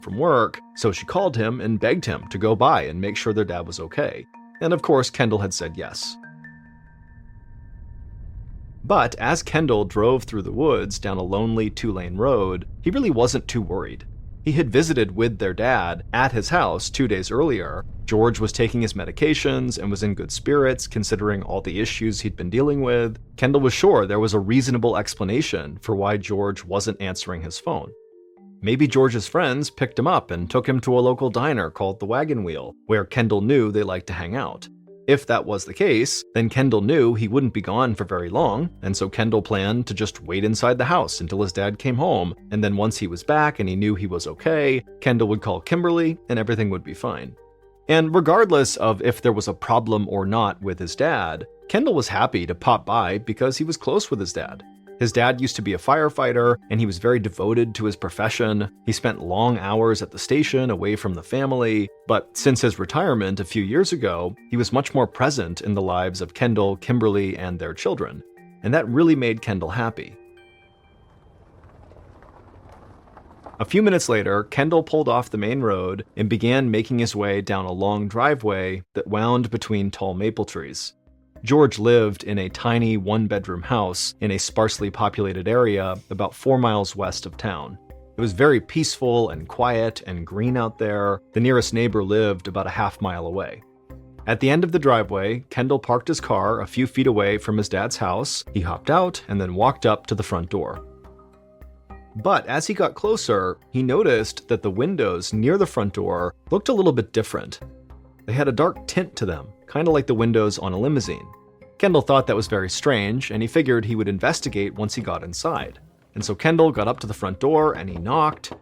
from work, so she called him and begged him to go by and make sure their dad was okay. And of course, Kendall had said yes. But as Kendall drove through the woods down a lonely 2-lane road, he really wasn't too worried. He had visited with their dad at his house 2 days earlier. George was taking his medications and was in good spirits considering all the issues he'd been dealing with. Kendall was sure there was a reasonable explanation for why George wasn't answering his phone. Maybe George's friends picked him up and took him to a local diner called the Wagon Wheel, where Kendall knew they liked to hang out. If that was the case, then Kendall knew he wouldn't be gone for very long, and so Kendall planned to just wait inside the house until his dad came home, and then once he was back and he knew he was okay, Kendall would call Kimberly and everything would be fine. And regardless of if there was a problem or not with his dad, Kendall was happy to pop by because he was close with his dad. His dad used to be a firefighter, and he was very devoted to his profession. He spent long hours at the station away from the family, but since his retirement a few years ago, he was much more present in the lives of Kendall, Kimberly, and their children. And that really made Kendall happy. A few minutes later, Kendall pulled off the main road and began making his way down a long driveway that wound between tall maple trees. George lived in a tiny one-bedroom house in a sparsely populated area about 4 miles west of town. It was very peaceful and quiet and green out there. The nearest neighbor lived about a half-mile away. At the end of the driveway, Kendall parked his car a few feet away from his dad's house. He hopped out and then walked up to the front door. But as he got closer, he noticed that the windows near the front door looked a little bit different. They had a dark tint to them, kind of like the windows on a limousine. Kendall thought that was very strange, and he figured he would investigate once he got inside. And so Kendall got up to the front door and he knocked,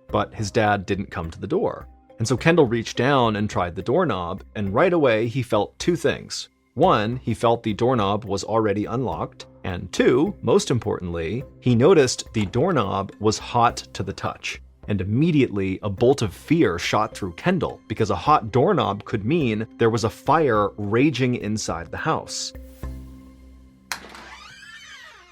but his dad didn't come to the door. And so Kendall reached down and tried the doorknob, and right away he felt two things. One, he felt the doorknob was already unlocked, and two, most importantly, he noticed the doorknob was hot to the touch. And immediately, a bolt of fear shot through Kendall, because a hot doorknob could mean there was a fire raging inside the house.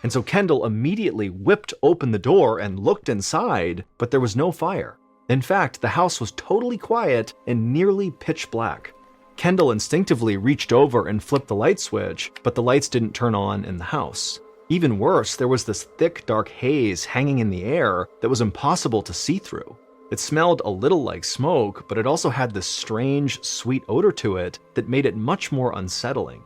And so Kendall immediately whipped open the door and looked inside, but there was no fire. In fact, the house was totally quiet and nearly pitch black. Kendall instinctively reached over and flipped the light switch, but the lights didn't turn on in the house. Even worse, there was this thick, dark haze hanging in the air that was impossible to see through. It smelled a little like smoke, but it also had this strange, sweet odor to it that made it much more unsettling.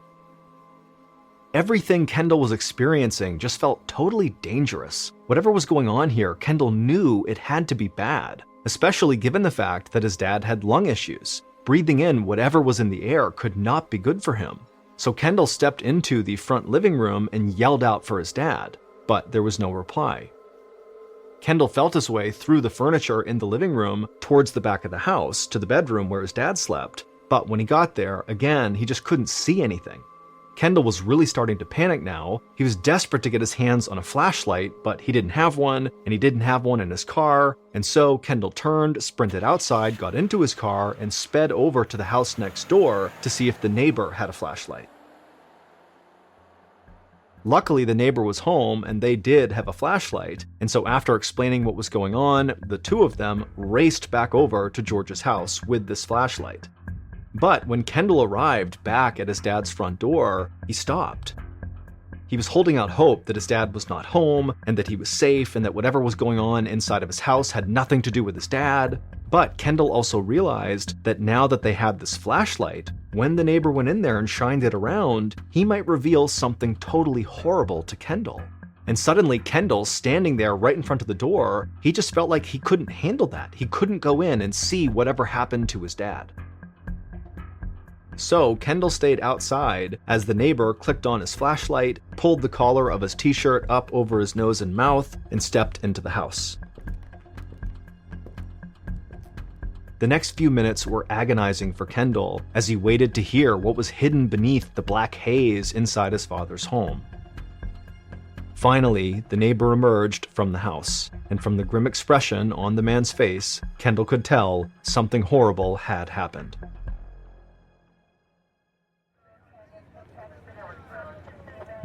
Everything Kendall was experiencing just felt totally dangerous. Whatever was going on here, Kendall knew it had to be bad, especially given the fact that his dad had lung issues. Breathing in whatever was in the air could not be good for him. So Kendall stepped into the front living room and yelled out for his dad, but there was no reply. Kendall felt his way through the furniture in the living room towards the back of the house to the bedroom where his dad slept, but when he got there, again, he just couldn't see anything. Kendall was really starting to panic now. He was desperate to get his hands on a flashlight, but he didn't have one, and he didn't have one in his car, and so Kendall turned, sprinted outside, got into his car, and sped over to the house next door to see if the neighbor had a flashlight. Luckily, the neighbor was home, and they did have a flashlight, and so after explaining what was going on, the two of them raced back over to George's house with this flashlight. But when Kendall arrived back at his dad's front door, he stopped. He was holding out hope that his dad was not home, and that he was safe, and that whatever was going on inside of his house had nothing to do with his dad. But Kendall also realized that now that they had this flashlight, when the neighbor went in there and shined it around, he might reveal something totally horrible to Kendall. And suddenly Kendall, standing there right in front of the door, he just felt like he couldn't handle that. He couldn't go in and see whatever happened to his dad. So Kendall stayed outside as the neighbor clicked on his flashlight, pulled the collar of his t-shirt up over his nose and mouth, and stepped into the house. The next few minutes were agonizing for Kendall as he waited to hear what was hidden beneath the black haze inside his father's home. Finally, the neighbor emerged from the house, and from the grim expression on the man's face, Kendall could tell something horrible had happened.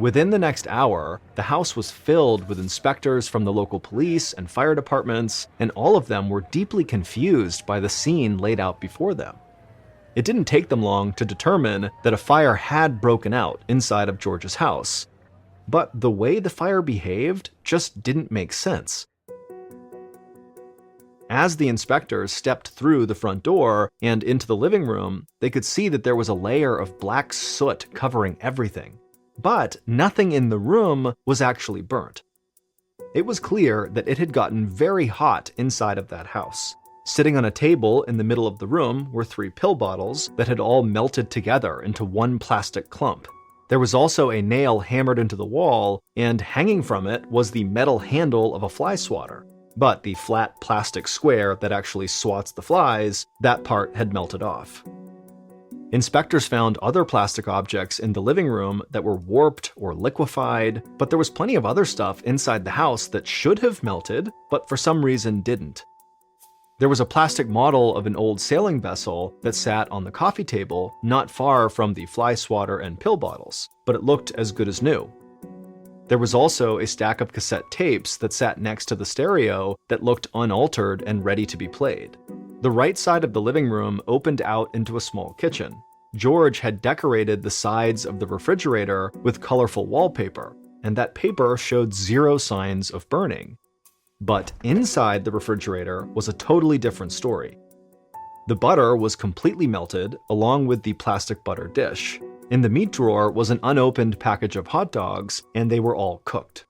Within the next hour, the house was filled with inspectors from the local police and fire departments, and all of them were deeply confused by the scene laid out before them. It didn't take them long to determine that a fire had broken out inside of George's house, but the way the fire behaved just didn't make sense. As the inspectors stepped through the front door and into the living room, they could see that there was a layer of black soot covering everything. But nothing in the room was actually burnt. It was clear that it had gotten very hot inside of that house. Sitting on a table in the middle of the room were 3 pill bottles that had all melted together into one plastic clump. There was also a nail hammered into the wall, and hanging from it was the metal handle of a fly swatter. But the flat plastic square that actually swats the flies, that part had melted off. Inspectors found other plastic objects in the living room that were warped or liquefied, but there was plenty of other stuff inside the house that should have melted, but for some reason didn't. There was a plastic model of an old sailing vessel that sat on the coffee table not far from the fly swatter and pill bottles, but it looked as good as new. There was also a stack of cassette tapes that sat next to the stereo that looked unaltered and ready to be played. The right side of the living room opened out into a small kitchen. George had decorated the sides of the refrigerator with colorful wallpaper, and that paper showed 0 signs of burning. But inside the refrigerator was a totally different story. The butter was completely melted, along with the plastic butter dish. In the meat drawer was an unopened package of hot dogs, and they were all cooked.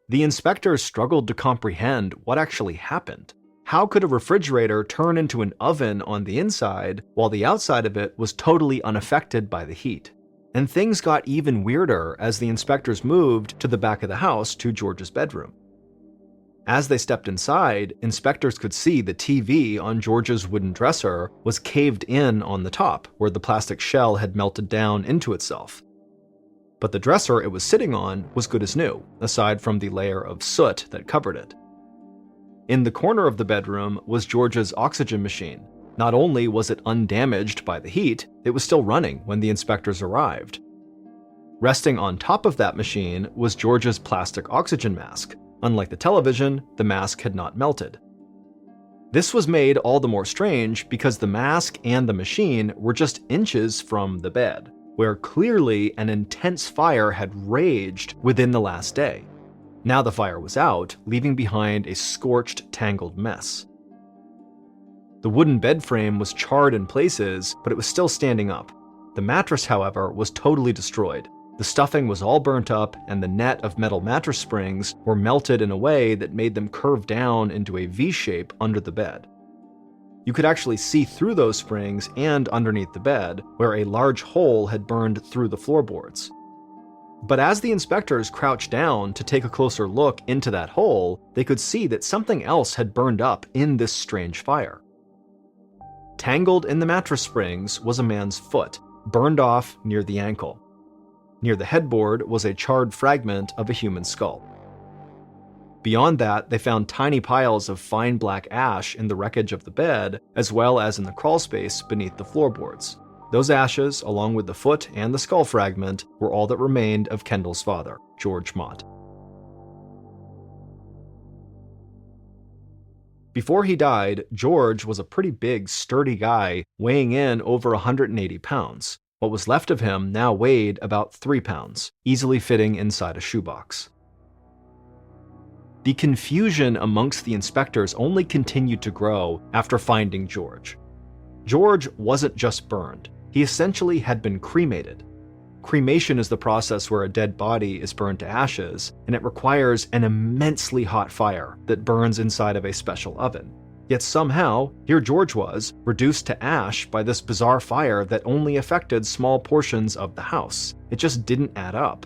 The inspectors struggled to comprehend what actually happened. How could a refrigerator turn into an oven on the inside while the outside of it was totally unaffected by the heat? And things got even weirder as the inspectors moved to the back of the house to George's bedroom. As they stepped inside, inspectors could see the TV on George's wooden dresser was caved in on the top, where the plastic shell had melted down into itself. But the dresser it was sitting on was good as new, aside from the layer of soot that covered it. In the corner of the bedroom was George's oxygen machine. Not only was it undamaged by the heat, it was still running when the inspectors arrived. Resting on top of that machine was George's plastic oxygen mask. Unlike the television, the mask had not melted. This was made all the more strange because the mask and the machine were just inches from the bed, where clearly an intense fire had raged within the last day. Now the fire was out, leaving behind a scorched, tangled mess. The wooden bed frame was charred in places, but it was still standing up. The mattress, however, was totally destroyed. The stuffing was all burnt up, and the net of metal mattress springs were melted in a way that made them curve down into a V shape under the bed. You could actually see through those springs and underneath the bed, where a large hole had burned through the floorboards. But as the inspectors crouched down to take a closer look into that hole, they could see that something else had burned up in this strange fire. Tangled in the mattress springs was a man's foot, burned off near the ankle. Near the headboard was a charred fragment of a human skull. Beyond that, they found tiny piles of fine black ash in the wreckage of the bed, as well as in the crawl space beneath the floorboards. Those ashes, along with the foot and the skull fragment, were all that remained of Kendall's father, George Mott. Before he died, George was a pretty big, sturdy guy, weighing in over 180 pounds. What was left of him now weighed about 3 pounds, easily fitting inside a shoebox. The confusion amongst the inspectors only continued to grow after finding George. George wasn't just burned. He essentially had been cremated. Cremation is the process where a dead body is burned to ashes, and it requires an immensely hot fire that burns inside of a special oven. Yet somehow, here George was, reduced to ash by this bizarre fire that only affected small portions of the house. It just didn't add up.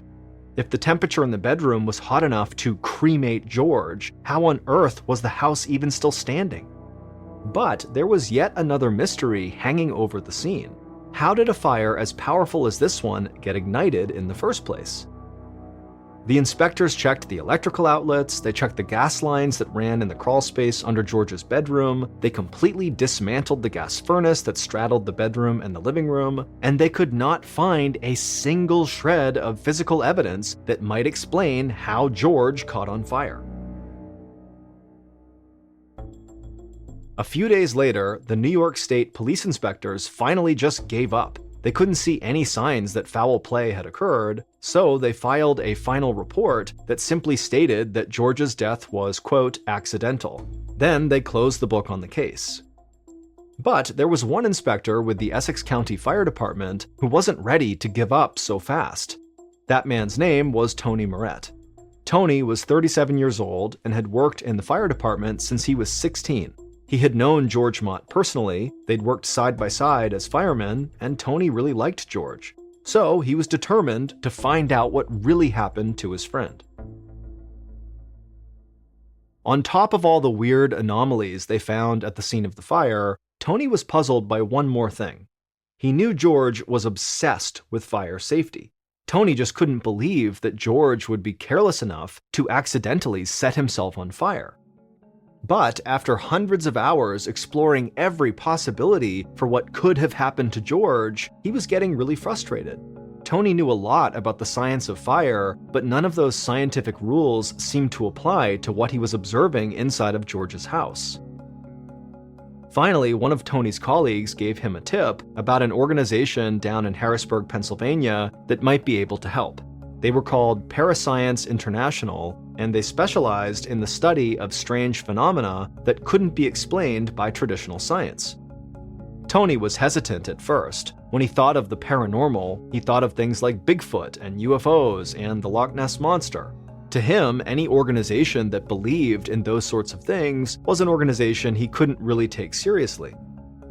If the temperature in the bedroom was hot enough to cremate George, how on earth was the house even still standing? But there was yet another mystery hanging over the scene. How did a fire as powerful as this one get ignited in the first place? The inspectors checked the electrical outlets, they checked the gas lines that ran in the crawlspace under George's bedroom, they completely dismantled the gas furnace that straddled the bedroom and the living room, and they could not find a single shred of physical evidence that might explain how George caught on fire. A few days later, the New York State police inspectors finally just gave up. They couldn't see any signs that foul play had occurred, so they filed a final report that simply stated that George's death was, quote, accidental. Then they closed the book on the case. But there was one inspector with the Essex County Fire Department who wasn't ready to give up so fast. That man's name was Tony Moret. Tony was 37 years old and had worked in the fire department since he was 16. He had known George Mott personally, they'd worked side by side as firemen, and Tony really liked George. So he was determined to find out what really happened to his friend. On top of all the weird anomalies they found at the scene of the fire, Tony was puzzled by one more thing. He knew George was obsessed with fire safety. Tony just couldn't believe that George would be careless enough to accidentally set himself on fire. But after hundreds of hours exploring every possibility for what could have happened to George, he was getting really frustrated. Tony knew a lot about the science of fire, but none of those scientific rules seemed to apply to what he was observing inside of George's house. Finally, one of Tony's colleagues gave him a tip about an organization down in Harrisburg, Pennsylvania that might be able to help. They were called Parascience International, and they specialized in the study of strange phenomena that couldn't be explained by traditional science. Tony was hesitant at first. When he thought of the paranormal, he thought of things like Bigfoot and UFOs and the Loch Ness Monster. To him, any organization that believed in those sorts of things was an organization he couldn't really take seriously.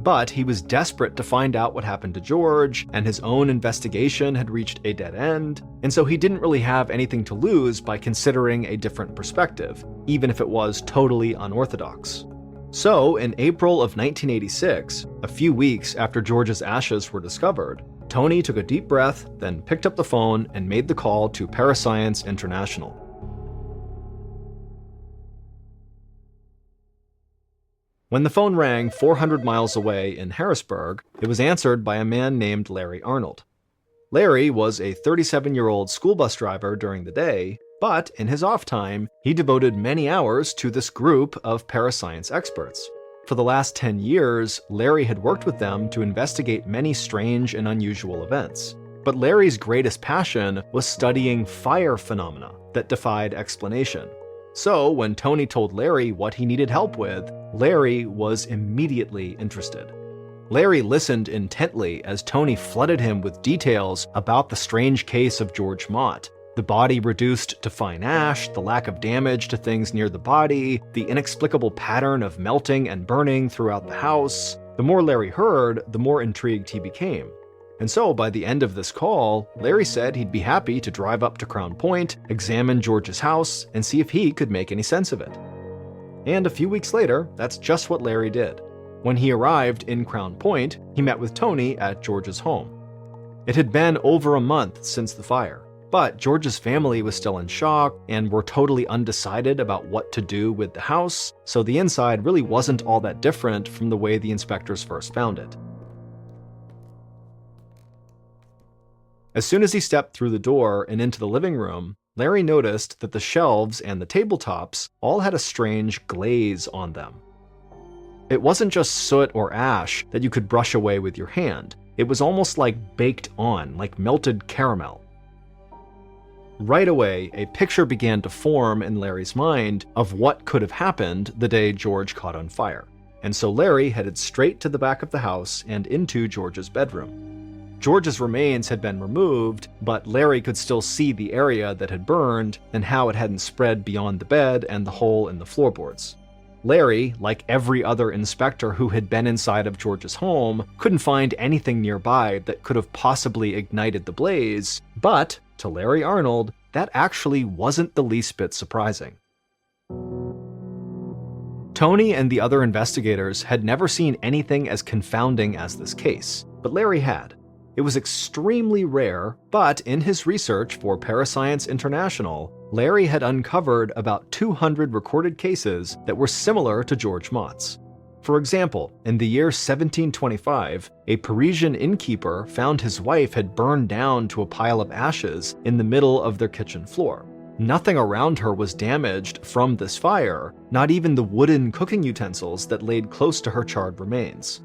But he was desperate to find out what happened to George, and his own investigation had reached a dead end, and so he didn't really have anything to lose by considering a different perspective, even if it was totally unorthodox. So, in April of 1986, a few weeks after George's ashes were discovered, Tony took a deep breath, then picked up the phone and made the call to Parascience International. When the phone rang 400 miles away in Harrisburg, it was answered by a man named Larry Arnold. Larry was a 37-year-old school bus driver during the day, but in his off time, he devoted many hours to this group of parascience experts. For the last 10 years, Larry had worked with them to investigate many strange and unusual events. But Larry's greatest passion was studying fire phenomena that defied explanation. So, when Tony told Larry what he needed help with, Larry was immediately interested. Larry listened intently as Tony flooded him with details about the strange case of George Mott. The body reduced to fine ash, the lack of damage to things near the body, the inexplicable pattern of melting and burning throughout the house. The more Larry heard, the more intrigued he became. And so, by the end of this call, Larry said he'd be happy to drive up to Crown Point, examine George's house, and see if he could make any sense of it. And a few weeks later, that's just what Larry did. When he arrived in Crown Point, he met with Tony at George's home. It had been over a month since the fire, but George's family was still in shock and were totally undecided about what to do with the house, so the inside really wasn't all that different from the way the inspectors first found it. As soon as he stepped through the door and into the living room, Larry noticed that the shelves and the tabletops all had a strange glaze on them. It wasn't just soot or ash that you could brush away with your hand. It was almost like baked on, like melted caramel. Right away, a picture began to form in Larry's mind of what could have happened the day George caught on fire. And so Larry headed straight to the back of the house and into George's bedroom. George's remains had been removed, but Larry could still see the area that had burned and how it hadn't spread beyond the bed and the hole in the floorboards. Larry, like every other inspector who had been inside of George's home, couldn't find anything nearby that could have possibly ignited the blaze, but to Larry Arnold, that actually wasn't the least bit surprising. Tony and the other investigators had never seen anything as confounding as this case, but Larry had. It was extremely rare, but in his research for Parascience International, Larry had uncovered about 200 recorded cases that were similar to George Mott's. For example, in the year 1725, a Parisian innkeeper found his wife had burned down to a pile of ashes in the middle of their kitchen floor. Nothing around her was damaged from this fire, not even the wooden cooking utensils that laid close to her charred remains.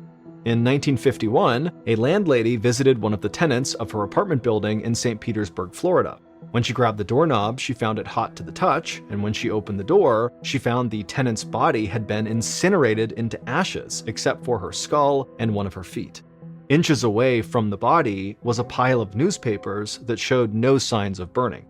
In 1951, a landlady visited one of the tenants of her apartment building in St. Petersburg, Florida. When she grabbed the doorknob, she found it hot to the touch, and when she opened the door, she found the tenant's body had been incinerated into ashes except for her skull and one of her feet. Inches away from the body was a pile of newspapers that showed no signs of burning.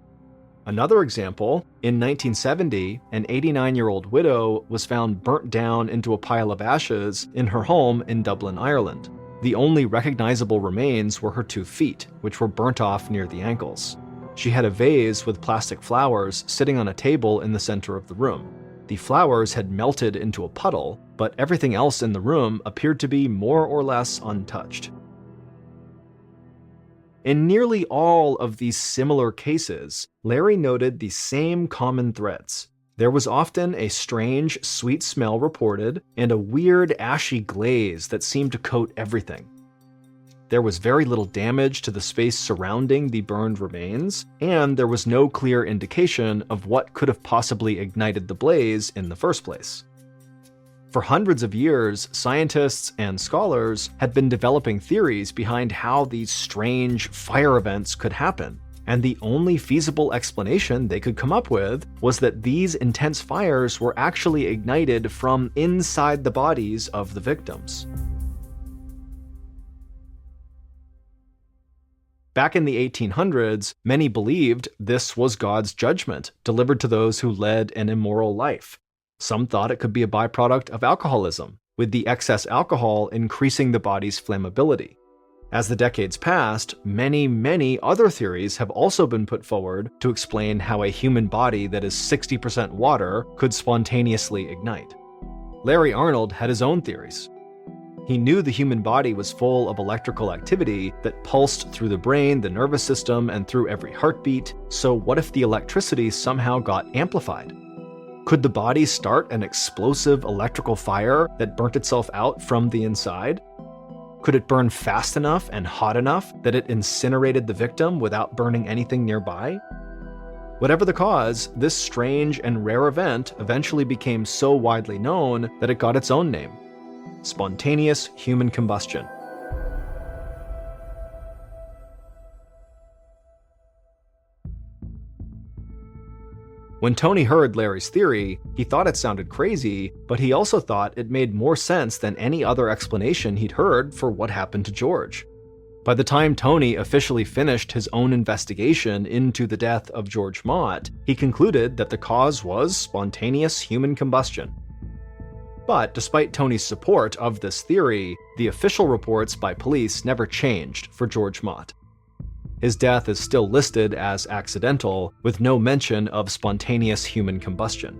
Another example, in 1970, an 89-year-old widow was found burnt down into a pile of ashes in her home in Dublin, Ireland. The only recognizable remains were her 2 feet, which were burnt off near the ankles. She had a vase with plastic flowers sitting on a table in the center of the room. The flowers had melted into a puddle, but everything else in the room appeared to be more or less untouched. In nearly all of these similar cases, Larry noted the same common threads. There was often a strange, sweet smell reported, and a weird, ashy glaze that seemed to coat everything. There was very little damage to the space surrounding the burned remains, and there was no clear indication of what could have possibly ignited the blaze in the first place. For hundreds of years, scientists and scholars had been developing theories behind how these strange fire events could happen, and the only feasible explanation they could come up with was that these intense fires were actually ignited from inside the bodies of the victims. Back in the 1800s, many believed this was God's judgment delivered to those who led an immoral life. Some thought it could be a byproduct of alcoholism, with the excess alcohol increasing the body's flammability. As the decades passed, many other theories have also been put forward to explain how a human body that is 60% water could spontaneously ignite. Larry Arnold had his own theories. He knew the human body was full of electrical activity that pulsed through the brain, the nervous system, and through every heartbeat, so what if the electricity somehow got amplified? Could the body start an explosive electrical fire that burnt itself out from the inside? Could it burn fast enough and hot enough that it incinerated the victim without burning anything nearby? Whatever the cause, this strange and rare event eventually became so widely known that it got its own name: spontaneous human combustion. When Tony heard Larry's theory, he thought it sounded crazy, but he also thought it made more sense than any other explanation he'd heard for what happened to George. By the time Tony officially finished his own investigation into the death of George Mott, he concluded that the cause was spontaneous human combustion. But despite Tony's support of this theory, the official reports by police never changed for George Mott. His death is still listed as accidental, with no mention of spontaneous human combustion.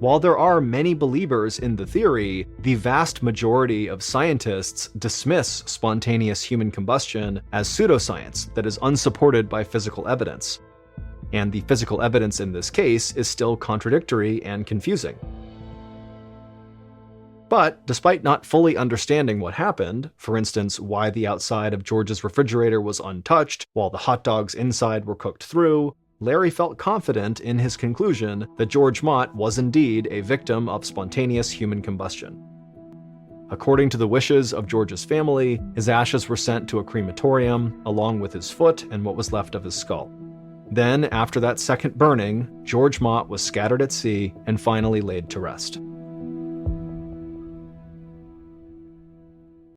While there are many believers in the theory, the vast majority of scientists dismiss spontaneous human combustion as pseudoscience that is unsupported by physical evidence. And the physical evidence in this case is still contradictory and confusing. But despite not fully understanding what happened, for instance, why the outside of George's refrigerator was untouched while the hot dogs inside were cooked through, Larry felt confident in his conclusion that George Mott was indeed a victim of spontaneous human combustion. According to the wishes of George's family, his ashes were sent to a crematorium, along with his foot and what was left of his skull. Then, after that second burning, George Mott was scattered at sea and finally laid to rest.